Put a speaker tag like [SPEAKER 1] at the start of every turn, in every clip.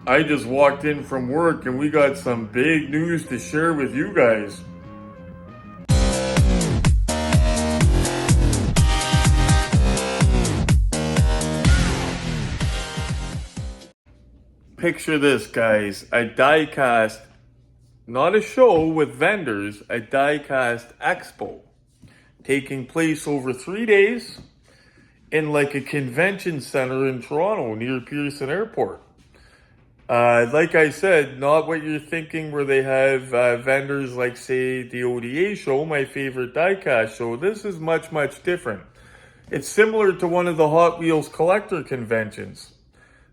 [SPEAKER 1] I just walked in from work and we got some big news to share with you guys. Picture this, guys. A diecast, not a show with vendors, a diecast expo taking place over 3 days in like a convention center in Toronto near Pearson Airport. Like I said, not what you're thinking where they have vendors like, say, the ODA show, my favorite diecast show. This is much, much different. It's similar to one of the Hot Wheels collector conventions.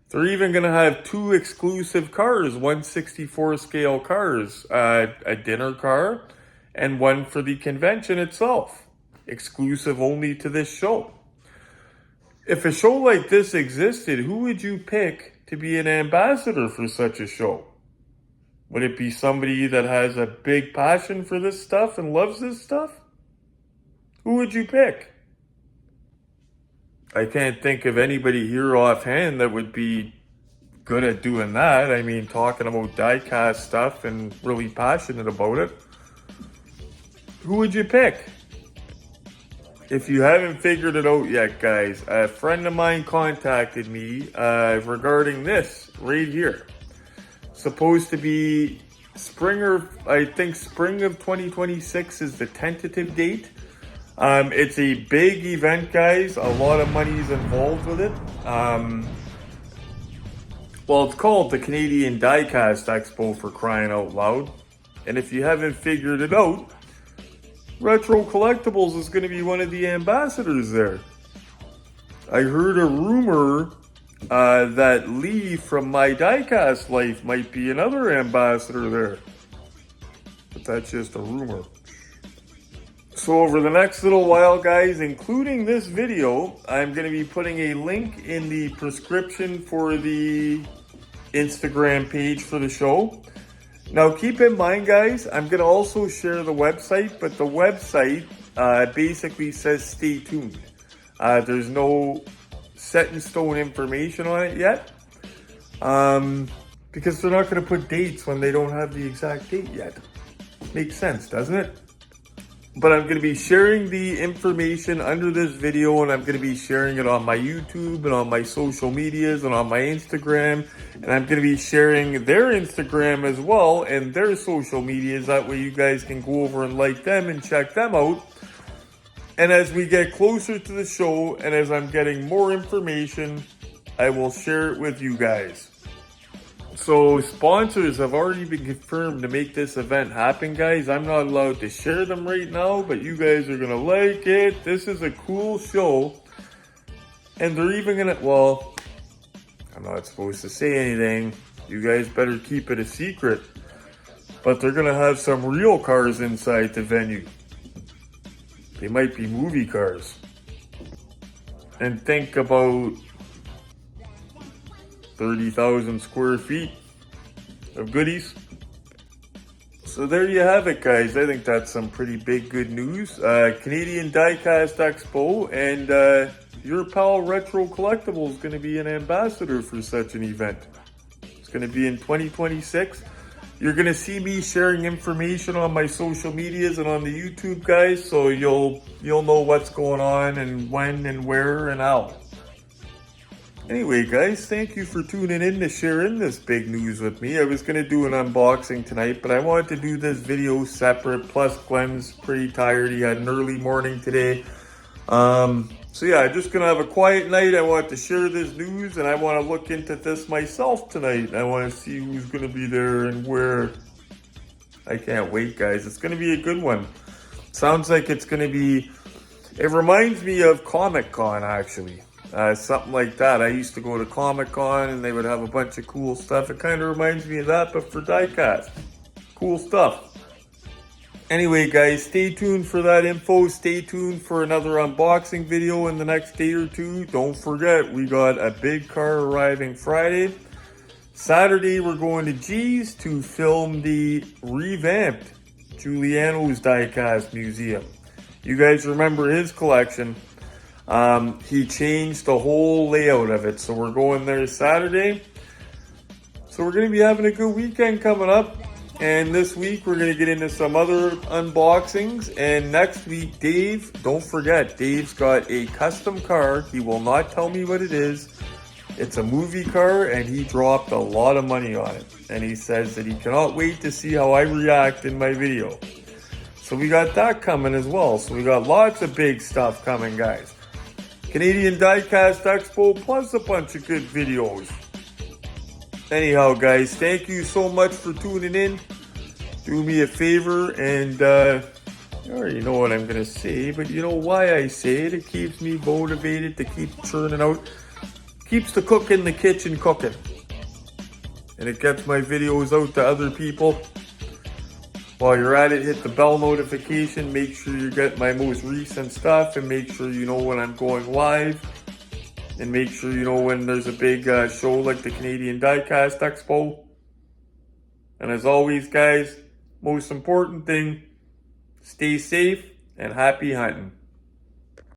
[SPEAKER 1] They're even going to have 2 exclusive cars, 1/64 scale cars, a dinner car and one for the convention itself, exclusive only to this show. If a show like this existed, who would you pick to be an ambassador for such a show? Would it be somebody that has a big passion for this stuff and loves this stuff? Who would you pick? I can't think of anybody here offhand that would be good at doing that. I mean, talking about diecast stuff and really passionate about it. Who would you pick? If you haven't figured it out yet, guys, a friend of mine contacted me regarding this right here. Supposed to be spring of 2026 is the tentative date. It's a big event, guys. A lot of money is involved with it. Well, it's called the Canadian Diecast Expo, for crying out loud. And if you haven't figured it out, Retro Collectibles is going to be one of the ambassadors there. I heard a rumor that Lee from My Diecast Life might be another ambassador there. But that's just a rumor. So over the next little while, guys, including this video, I'm going to be putting a link in the prescription for the Instagram page for the show. Now, keep in mind, guys, I'm going to also share the website, but the website basically says stay tuned. There's no set in stone information on it yet, because they're not going to put dates when they don't have the exact date yet. Makes sense, doesn't it? But I'm going to be sharing the information under this video, and I'm going to be sharing it on my YouTube and on my social medias and on my Instagram. And I'm going to be sharing their Instagram as well and their social medias. That way you guys can go over and like them and check them out. And as we get closer to the show and as I'm getting more information, I will share it with you guys. So sponsors have already been confirmed to make this event happen, guys. I'm not allowed to share them right now, but you guys are going to like it. This is a cool show. And they're even going to, well, I'm not supposed to say anything. You guys better keep it a secret. But they're going to have some real cars inside the venue. They might be movie cars. And think about 30,000 square feet of goodies. So there you have it, guys. I think that's some pretty big good news. Canadian Diecast Expo, and your pal Retro Collectibles is going to be an ambassador for such an event. It's going to be in 2026. You're going to see me sharing information on my social medias and on the YouTube, guys, so you'll know what's going on and when and where and how. Anyway, guys, thank you for tuning in to sharing this big news with me. I was going to do an unboxing tonight, but I wanted to do this video separate. Plus, Glenn's pretty tired. He had an early morning today. So yeah, I'm just going to have a quiet night. I want to share this news, and I want to look into this myself tonight. I want to see who's going to be there and where. I can't wait, guys. It's going to be a good one. Sounds like it's going to be... It reminds me of Comic-Con, actually. Something like that. I used to go to Comic-Con and they would have a bunch of cool stuff. It kind of reminds me of that, but for diecast. Cool stuff. Anyway, guys, stay tuned for that info. Stay tuned for another unboxing video in the next day or two. Don't forget, we got a big car arriving Friday. Saturday, we're going to G's to film the revamped Giuliano's Diecast Museum. You guys remember his collection. He changed the whole layout of it, so we're going there Saturday. So we're going to be having a good weekend coming up. And this week we're going to get into some other unboxings. And next week, Dave, don't forget, Dave's got a custom car. He will not tell me what it is. It's a movie car and he dropped a lot of money on it. And he says that he cannot wait to see how I react in my video. So we got that coming as well. So we got lots of big stuff coming, guys. Canadian Diecast Expo plus a bunch of good videos. Anyhow, guys, thank you so much for tuning in. Do me a favor, and you already know what I'm going to say, but you know why I say it. It keeps me motivated to keep churning out. Keeps the cook in the kitchen cooking. And it gets my videos out to other people. While you're at it, hit the bell notification. Make sure you get my most recent stuff, and make sure you know when I'm going live. And make sure you know when there's a big show like the Canadian Diecast Expo. And as always, guys, most important thing, stay safe and happy hunting.